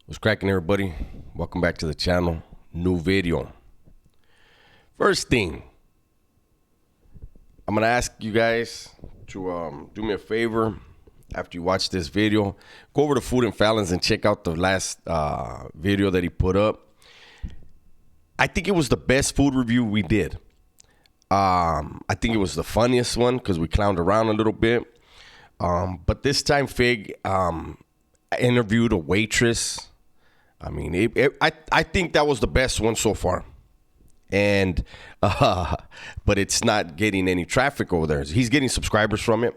What's cracking, everybody? Welcome back to the channel. New video. First thing, I'm gonna ask you guys to do me a favor after you watch this video. Go over to Food and Fallon's and check out the last video that he put up. I think it was the best food review we did. I think it was the funniest one because we clowned around a little bit. But this time, Fig interviewed a waitress. I mean, I think that was the best one so far. And, but it's not getting any traffic over there. He's getting subscribers from it.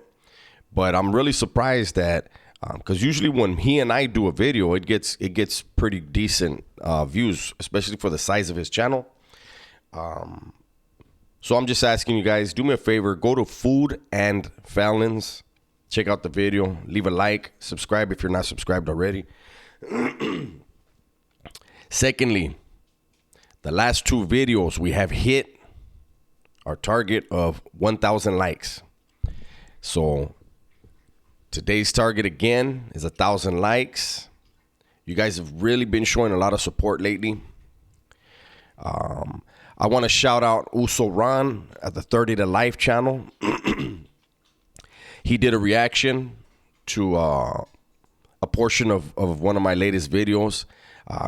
But I'm really surprised that, because usually when he and I do a video, it gets pretty decent views, especially for the size of his channel. So I'm just asking you guys, do me a favor, go to Food and Fallon's, check out the video, leave a like, subscribe if you're not subscribed already. Secondly, the last two videos we have hit our target of 1,000 likes. So today's target again is 1,000 likes. You guys have really been showing a lot of support lately. I want to shout out Uso Ron at the 30 to Life channel. He did a reaction to a portion of one of my latest videos.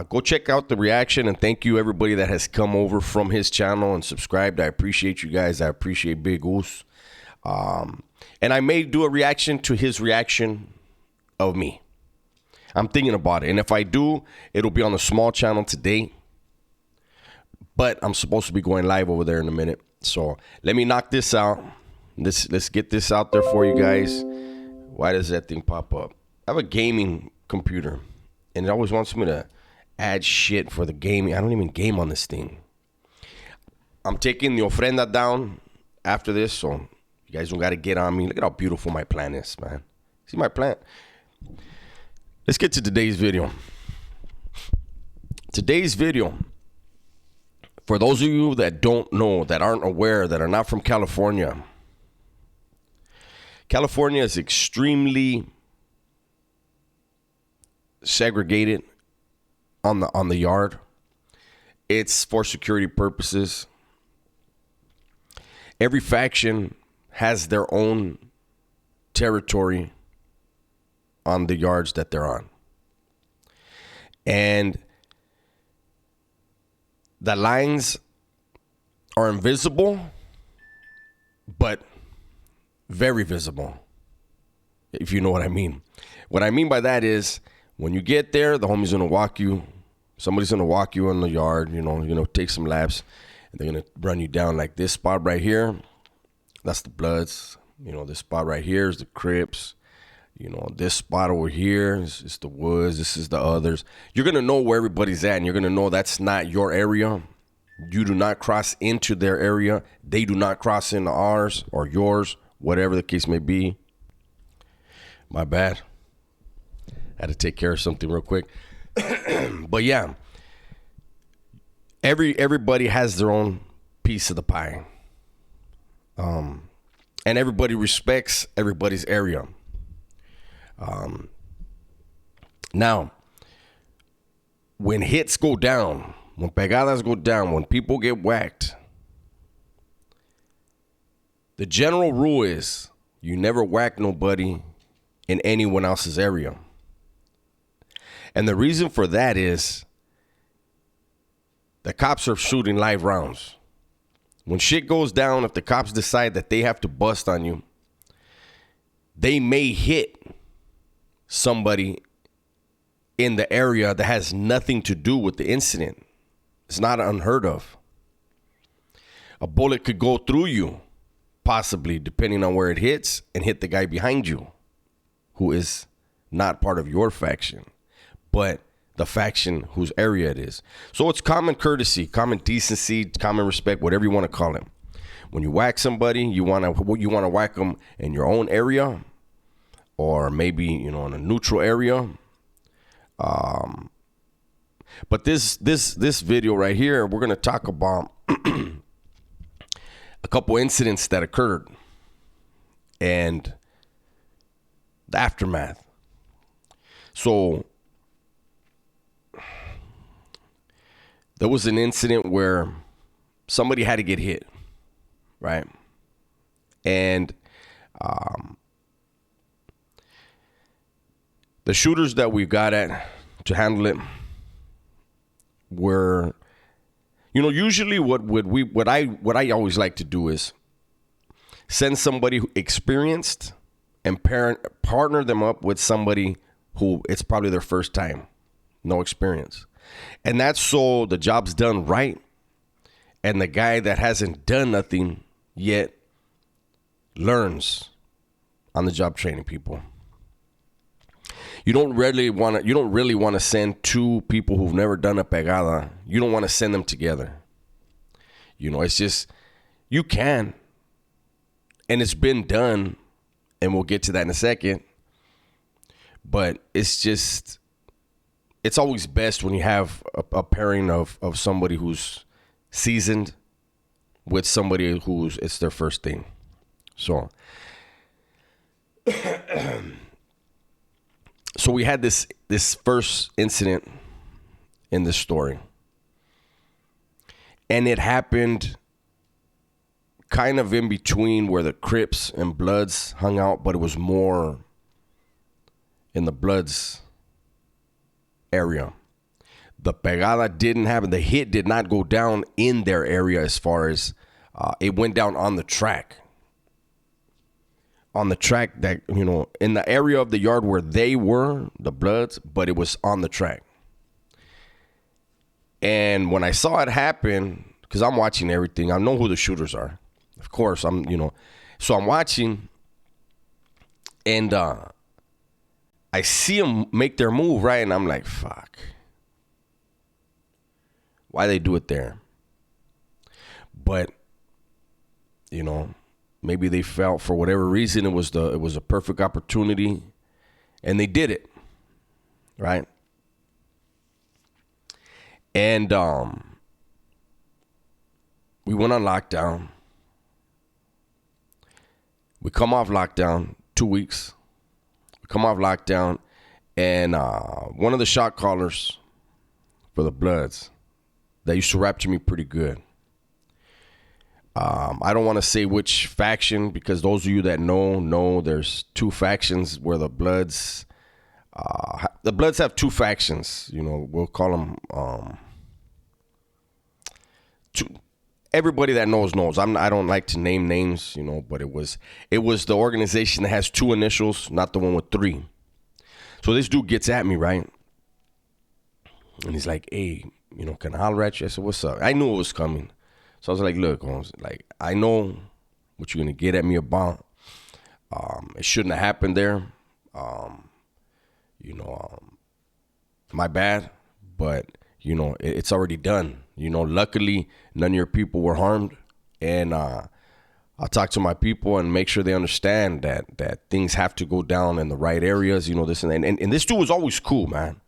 Go check out the reaction, and thank you everybody that has come over from his channel and subscribed. I appreciate you guys. I appreciate Big Us. And I may do a reaction to his reaction of me. I'm thinking about it. And if I do, it'll be on the small channel today. But I'm supposed to be going live over there in a minute. So let me knock this out. Let's get this out there for you guys. Why does that thing pop up? I have a gaming computer, and it always wants me to add shit for the gaming. I don't even game on this thing. I'm taking the ofrenda down after this, so you guys don't got to get on me. Look at how beautiful my plant is, man. See my plant? Let's get to today's video. Today's video, for those of you that don't know, that aren't aware, that are not from California, California is extremely segregated on the yard. It's for security purposes. Every faction has their own territory on the yards that they're on. And the lines are invisible, but very visible, if you know what I mean. What I mean by that is, when you get there, the homie's gonna walk you. Somebody's gonna walk you in the yard. You know, take some laps, and they're gonna run you down like this spot right here. That's the Bloods. You know, this spot right here is the Crips. You know, this spot over here is the Woods. This is the others. You're gonna know where everybody's at, and you're gonna know that's not your area. You do not cross into their area. They do not cross into ours or yours, whatever the case may be. My bad. I had to take care of something real quick. But yeah, everybody has their own piece of the pie. And everybody respects everybody's area. Now, when hits go down, when pegadas go down, when people get whacked, the general rule is you never whack nobody in anyone else's area. And the reason for that is the cops are shooting live rounds. When shit goes down, if the cops decide that they have to bust on you, they may hit somebody in the area that has nothing to do with the incident. It's not unheard of. A bullet could go through you, possibly, depending on where it hits, and hit the guy behind you, who is not part of your faction, but the faction whose area it is. So it's common courtesy, common decency, common respect, whatever you want to call it. When you whack somebody, you want to whack them in your own area, or maybe, you know, in a neutral area. But this video right here, we're going to talk about a couple incidents that occurred and the aftermath. So there was an incident where somebody had to get hit, right? And the shooters that we got at to handle it were, usually what I always like to do is send somebody who experienced and partner them up with somebody who it's probably their first time, no experience. And that's so the job's done right. And the guy that hasn't done nothing yet learns on the job training people. You don't really want to send two people who've never done a pegada. You don't want to send them together. It's just, you can. And it's been done. And we'll get to that in a second. But it's always best when you have a pairing of somebody who's seasoned with somebody it's their first thing. So we had this first incident in this story. And it happened kind of in between where the Crips and Bloods hung out, but it was more in the Bloods area. The pegada didn't happen. The hit did not go down in their area as far as it went down on the track. On the track that, in the area of the yard where they were, the Bloods, but it was on the track. And when I saw it happen, because I'm watching everything, I know who the shooters are. Of course, so I'm watching, and I see them make their move, right? And I'm like, fuck. Why they do it there? But, maybe they felt for whatever reason it was a perfect opportunity, and they did it, right? And we went on lockdown. We come off lockdown 2 weeks. We come off lockdown, and one of the shot callers for the Bloods that used to rap to me pretty good. I don't want to say which faction, because those of you that know there's two factions where the Bloods have two factions. We'll call them everybody that knows. I don't like to name names, but it was the organization that has two initials, not the one with three. So this dude gets at me, right? And he's like, hey, can I holler at you? I said, what's up? I knew it was coming. So I was like, look, I know what you're going to get at me about. It shouldn't have happened there. My bad, but, it's already done. Luckily, none of your people were harmed. And I'll talk to my people and make sure they understand that things have to go down in the right areas, this and that. And this dude was always cool, man.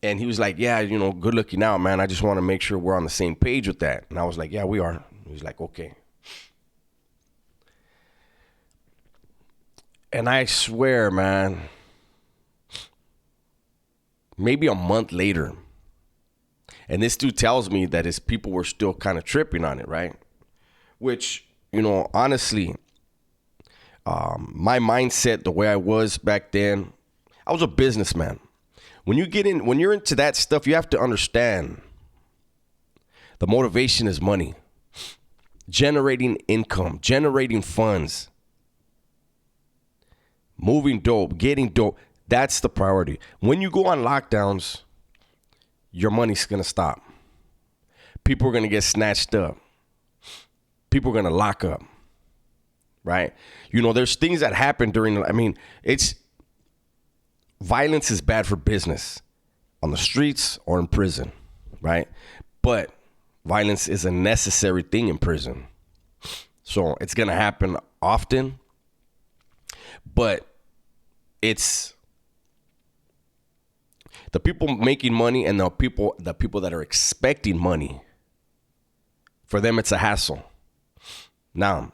And he was like, yeah, good looking out, man. I just want to make sure we're on the same page with that. And I was like, yeah, we are. He was like, okay. And I swear, man, maybe a month later, and this dude tells me that his people were still kind of tripping on it, right? Which, honestly, my mindset, the way I was back then, I was a businessman. When you're into that stuff, you have to understand the motivation is money, generating income, generating funds, moving dope, getting dope. That's the priority. When you go on lockdowns, your money's going to stop. People are going to get snatched up. People are going to lock up, right? There's things that happen violence is bad for business on the streets or in prison, right? But violence is a necessary thing in prison. So it's going to happen often, but it's the people making money and the people that are expecting money. For them, it's a hassle. Now,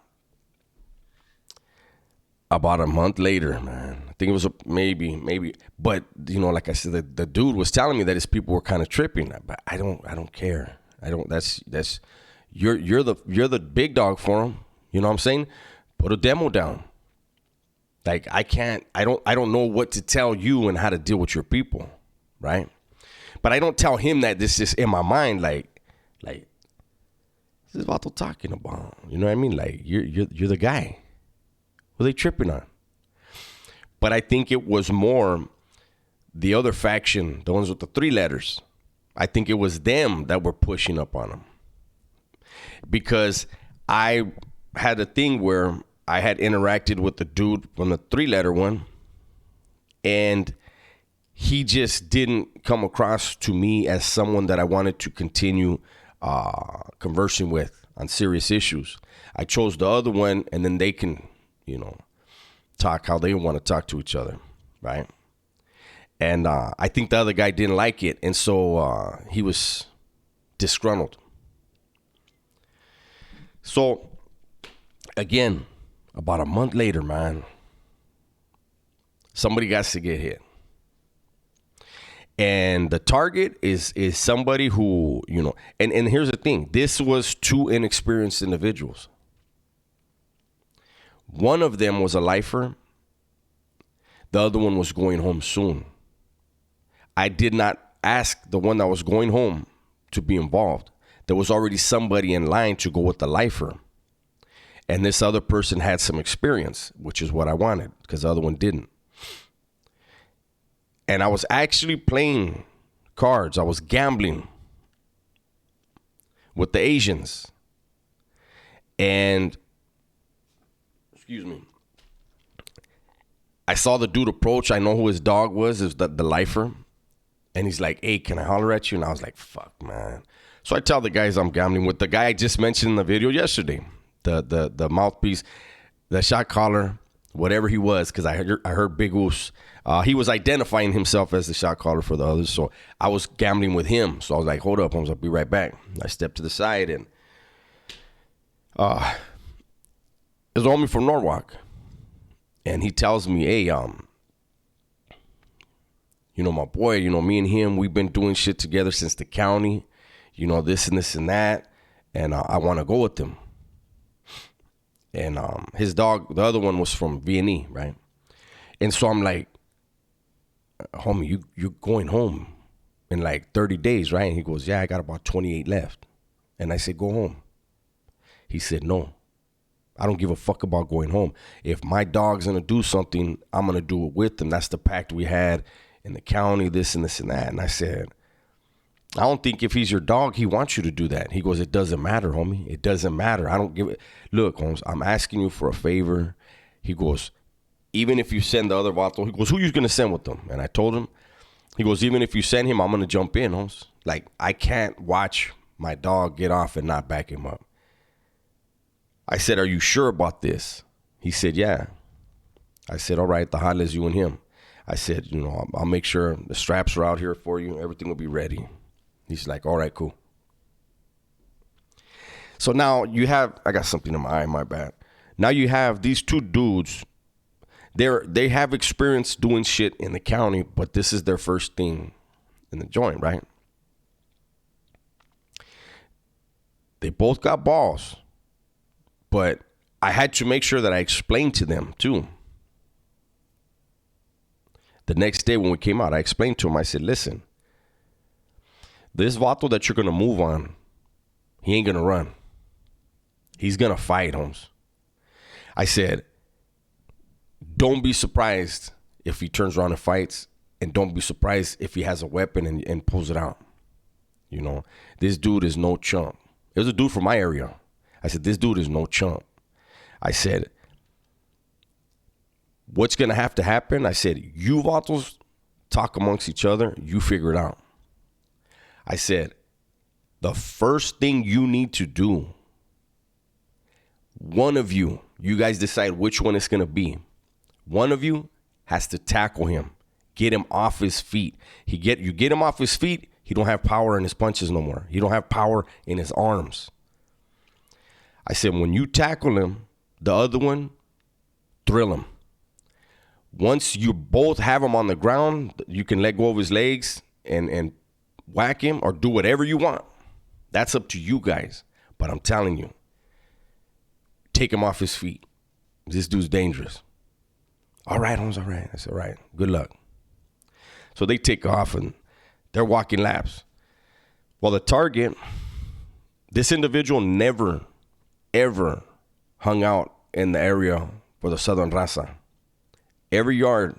About a month later, man, I think it was maybe, but like I said, the dude was telling me that his people were kind of tripping, but I don't care. I don't. That's you're the big dog for him. You know what I'm saying? Put a demo down. Like I don't know what to tell you and how to deal with your people, right? But I don't tell him that. This is in my mind, like this is what they're talking about. You know what I mean? Like you're the guy. What are they tripping on? But I think it was more the other faction, the ones with the 3 letters. I think it was them that were pushing up on him. Because I had a thing where I had interacted with the dude from the 3-letter one, and he just didn't come across to me as someone that I wanted to continue conversing with on serious issues. I chose the other one, and then they can, talk how they want to talk to each other, right? And I think the other guy didn't like it, and so he was disgruntled. So, again, about a month later, man, somebody got to get hit. And the target is somebody who, and here's the thing. This was 2 inexperienced individuals. One of them was a lifer. The other one was going home soon. I did not ask the one that was going home to be involved. There was already somebody in line to go with the lifer. And this other person had some experience, which is what I wanted, because the other one didn't. And I was actually playing cards. I was gambling with the Asians. And, excuse me, I saw the dude approach. I know who his dog was. It was the lifer. And he's like, hey, can I holler at you? And I was like, fuck, man. So I tell the guys I'm gambling with. The guy I just mentioned in the video yesterday, the mouthpiece, the Shotcaller, whatever he was, because I heard Big Oos. He was identifying himself as the Shotcaller for the others. So I was gambling with him. So I was like, hold up, I'll be right back. I stepped to the side, and it was a homie from Norwalk. And he tells me, hey, my boy, me and him, we've been doing shit together since the county, this and this and that. And I want to go with him. And his dog, the other one was from V&E, right? And so I'm like, homie, you going home in like 30 days, right? And he goes, yeah, I got about 28 left. And I said, go home. He said, no, I don't give a fuck about going home. If my dog's going to do something, I'm going to do it with him. That's the pact we had in the county, this and this and that. And I said, I don't think if he's your dog, he wants you to do that. He goes, it doesn't matter, homie. It doesn't matter. I don't give it. Look, Holmes, I'm asking you for a favor. He goes, even if you send the other vato, he goes, who you going to send with them? And I told him, he goes, even if you send him, I'm going to jump in, Holmes. Like, I can't watch my dog get off and not back him up. I said, are you sure about this? He said, yeah. I said, all right, the hot is you and him. I said, I'll make sure the straps are out here for you. Everything will be ready. He's like, all right, cool. So now you have, I got something in my eye, my bad. Now you have these 2 dudes. They have experience doing shit in the county, but this is their first thing in the joint, right? They both got balls, but I had to make sure that I explained to them too. The next day when we came out, I explained to him, I said, listen, this vato that you're going to move on, he ain't going to run. He's going to fight, Holmes. I said, don't be surprised if he turns around and fights, and don't be surprised if he has a weapon and pulls it out. This dude is no chump. It was a dude from my area. I said, this dude is no chump. I said, what's going to have to happen? I said, you vatos talk amongst each other. You figure it out. I said, the first thing you need to do, one of you guys decide which one it's going to be. One of you has to tackle him, get him off his feet. You get him off his feet, he don't have power in his punches no more. He don't have power in his arms. I said, when you tackle him, the other one, drill him. Once you both have him on the ground, you can let go of his legs and whack him or do whatever you want. That's up to you guys. But I'm telling you, take him off his feet. This dude's dangerous. All right, Holmes, all right. I said, all right, good luck. So they take off and they're walking laps. Well, the target, this individual never, ever hung out in the area for the Southern Raza. Every yard,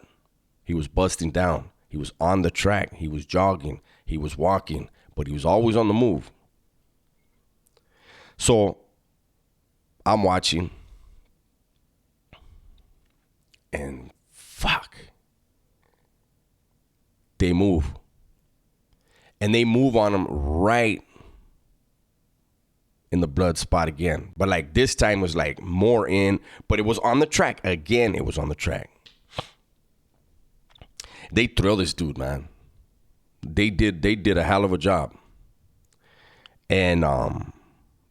he was busting down. He was on the track. He was jogging. He was walking. But he was always on the move. So I'm watching. And fuck. They move. And they move on him right in the blood spot again. But like this time was like more in. But it was on the track. Again, it was on the track. They thrilled this dude, man. They did a hell of a job. And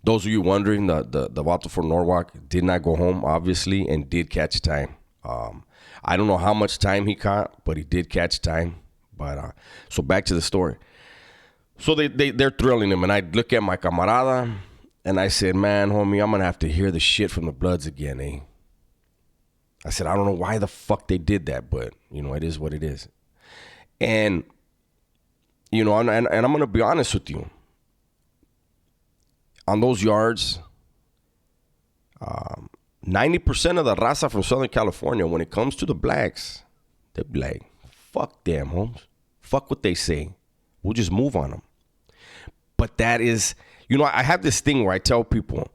those of you wondering, the Vato for Norwalk did not go home, obviously, and did catch time. I don't know how much time he caught, but he did catch time. But so back to the story. So they're thrilling him, and I look at my camarada, and I said, man, homie, I'm going to have to hear the shit from the Bloods again, eh? I said, I don't know why the fuck they did that, but, you know, it is what it is. And, you know, and I'm going to be honest with you. On those yards, 90% of the raza from Southern California, when it comes to the blacks, they're like, fuck them, Holmes. Fuck what they say. We'll just move on them. But that is, you know, I have this thing where I tell people,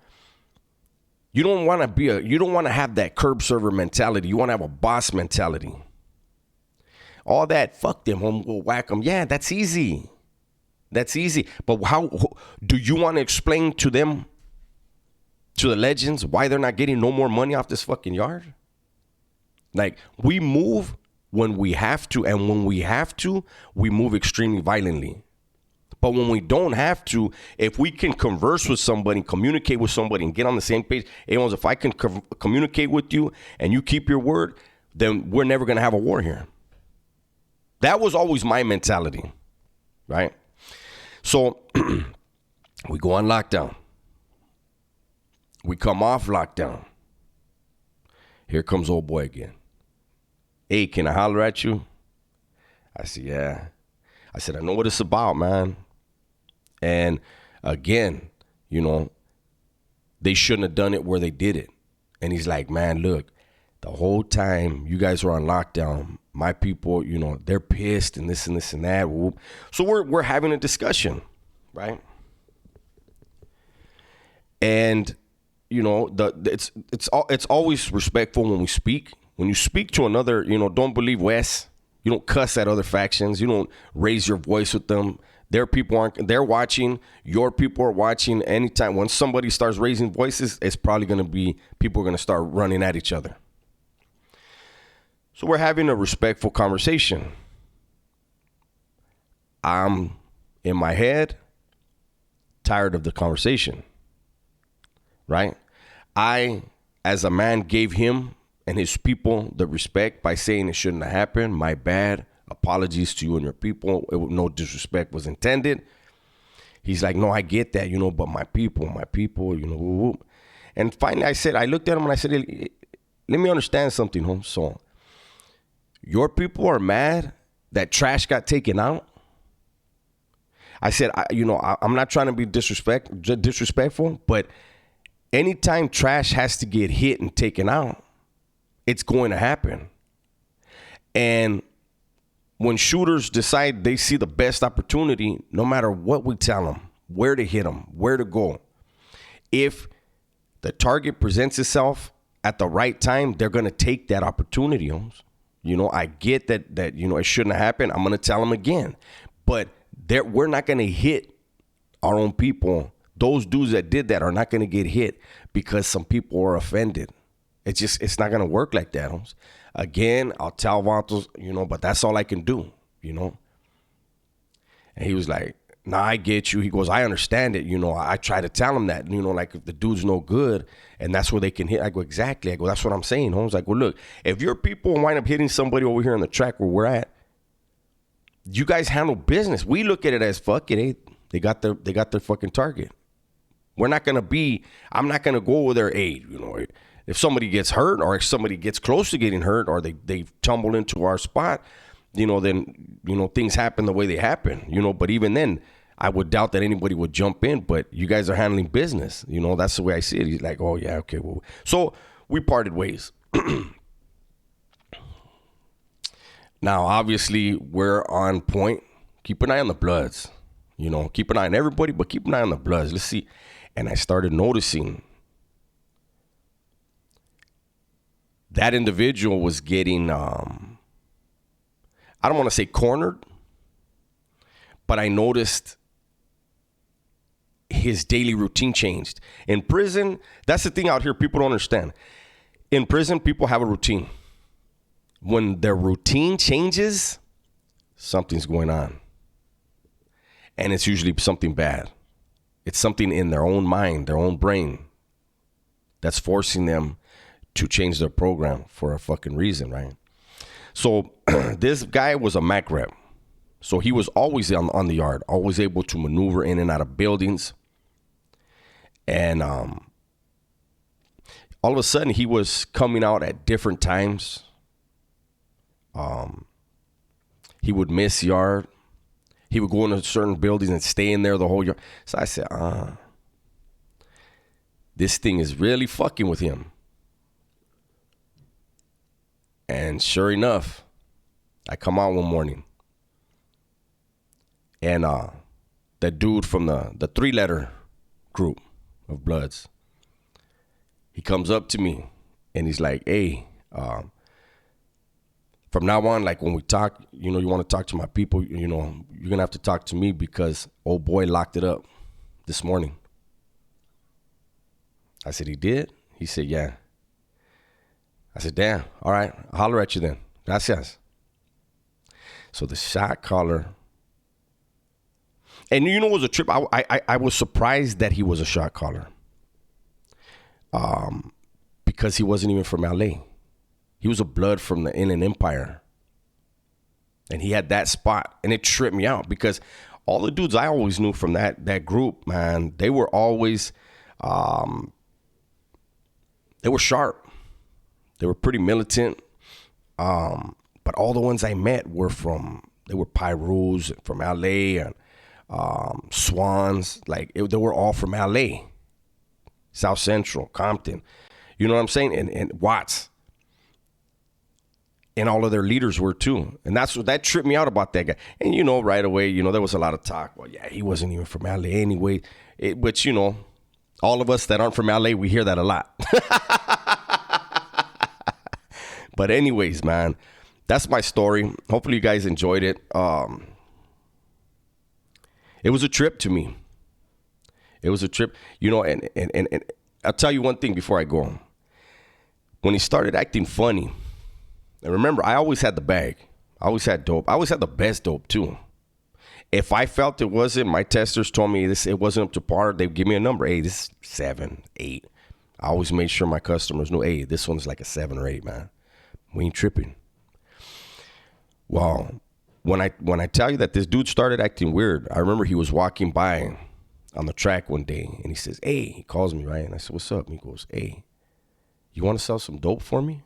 you don't want to have that curb server mentality. You want to have a boss mentality. All that, fuck them, home, we'll whack them. Yeah, that's easy. That's easy. But how do you want to explain to them, to the legends, why they're not getting no more money off this fucking yard? Like, we move when we have to, and when we have to, we move extremely violently. But when we don't have to, if we can converse with somebody, communicate with somebody, and get on the same page, everyone's, if I can communicate with you and you keep your word, then we're never going to have a war here. That was always my mentality, right? So we go on lockdown. We come off lockdown. Here comes old boy again. Hey, can I holler at you? I said, yeah. I said, I know what it's about, man. And again, you know, they shouldn't have done it where they did it. And he's like, man, look, the whole time you guys were on lockdown, my people, you know, they're pissed and this and this and that. So we're having a discussion, right? And you know, it's always respectful when we speak. When you speak to another, you know, don't believe Wes. You don't cuss at other factions. You don't raise your voice with them. Their people they're watching. Your people are watching. Anytime when somebody starts raising voices, it's probably going to be, people are going to start running at each other. So we're having a respectful conversation. I'm, in my head, tired of the conversation, right? I, as a man, gave him and his people the respect by saying it shouldn't have happened. My bad. Apologies to you and your people. No disrespect was intended. He's like, no, I get that, you know, but my people, you know. Woo, woo. And finally I looked at him and I said, let me understand something, Holmes. So your people are mad that trash got taken out? I said, I'm not trying to be disrespectful, but anytime trash has to get hit and taken out, it's going to happen. And when shooters decide they see the best opportunity, no matter what we tell them, where to hit them, where to go, if the target presents itself at the right time, they're going to take that opportunity, Holmes. You know, I get that you know, it shouldn't have happened. I'm going to tell them again. But we're not going to hit our own people. Those dudes that did that are not going to get hit because some people are offended. It's not going to work like that, Holmes. Again, I'll tell Vatos, you know, but that's all I can do, you know. And he was like, nah, I get you. He goes, I understand it. You know, I try to tell him that, you know, like if the dude's no good and that's where they can hit. I go, exactly. I go, that's what I'm saying. Holmes, like, well, look, if your people wind up hitting somebody over here on the track where we're at, you guys handle business. We look at it as fuck it, hey, they got their fucking target. We're not gonna be. I'm not gonna go over there. Hey, you know, if somebody gets hurt or if somebody gets close to getting hurt or they tumble into our spot, you know, then you know things happen the way they happen. You know, but even then, I would doubt that anybody would jump in. But you guys are handling business. You know, that's the way I see it. He's like, oh yeah, okay, well, so we parted ways. Now, obviously, we're on point. Keep an eye on the Bloods. You know, keep an eye on everybody, but keep an eye on the Bloods. Let's see. And I started noticing that individual was getting, I don't want to say cornered, but I noticed his daily routine changed. In prison, that's the thing out here people don't understand. In prison, people have a routine. When their routine changes, something's going on. And it's usually something bad. It's something in their own mind, their own brain, that's forcing them to change their program for a fucking reason, right? So this guy was a Mac rep. So he was always on the yard, always able to maneuver in and out of buildings. And all of a sudden, he was coming out at different times. He would miss yard. He would go into certain buildings and stay in there the whole year. So I said, this thing is really fucking with him. And sure enough, I come out one morning. And that dude from the 3-letter group of Bloods, he comes up to me and he's like, hey, from now on, like when we talk, you know, you want to talk to my people, you know, you're going to have to talk to me because old boy locked it up this morning. I said, he did? He said, yeah. I said, damn. All right. I'll holler at you then. Gracias. So the shot caller. And you know what was a trip? I was surprised that he was a shot caller. Because he wasn't even from LA. He was a Blood from the Inland Empire. And he had that spot. And it tripped me out because all the dudes I always knew from that group, man, they were always, they were sharp. They were pretty militant. But all the ones I met were they were Pyrus from LA and Swans. Like, they were all from LA. South Central, Compton. You know what I'm saying? And Watts. And all of their leaders were too. And that tripped me out about that guy. And, you know, right away, you know, there was a lot of talk. Well, yeah, he wasn't even from LA anyway. Which, you know, all of us that aren't from LA, we hear that a lot. But anyways, man, that's my story. Hopefully you guys enjoyed it. It was a trip to me. It was a trip, you know, and I'll tell you one thing before I go. When he started acting funny, and remember, I always had the bag. I always had dope. I always had the best dope, too. If I felt it wasn't, my testers told me it wasn't up to par, they'd give me a number. Hey, this is 7, 8. I always made sure my customers knew, hey, this one's like a 7 or 8, man. We ain't tripping. Well, when I tell you that this dude started acting weird, I remember he was walking by on the track one day, and he says, hey, he calls me, right? And I said, what's up? And he goes, hey, you want to sell some dope for me?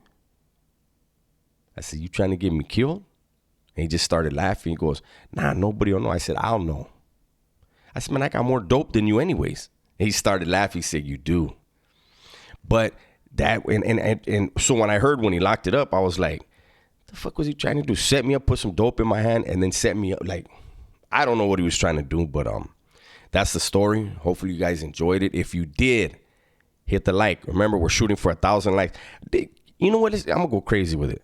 I said, you trying to get me killed? And he just started laughing. He goes, nah, nobody will know. I said, I'll know. I said, man, I got more dope than you anyways. And he started laughing. He said, you do. But that, and so when I heard when he locked it up, I was like, the fuck was he trying to do? Set me up, put some dope in my hand, and then set me up. Like, I don't know what he was trying to do, but that's the story. Hopefully you guys enjoyed it. If you did, hit the like. Remember, we're shooting for 1,000 likes. You know what? I'm going to go crazy with it.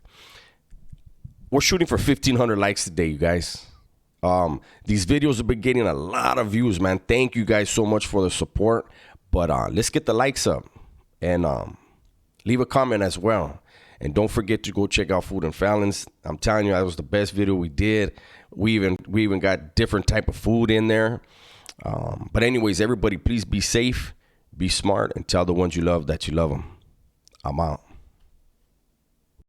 We're shooting for 1,500 likes today, you guys. These videos have been getting a lot of views, man. Thank you guys so much for the support. But let's get the likes up and leave a comment as well. And don't forget to go check out Food and Fallon's. I'm telling you, that was the best video we did. We even got different type of food in there. But anyways, everybody, please be safe, be smart, and tell the ones you love that you love them. I'm out.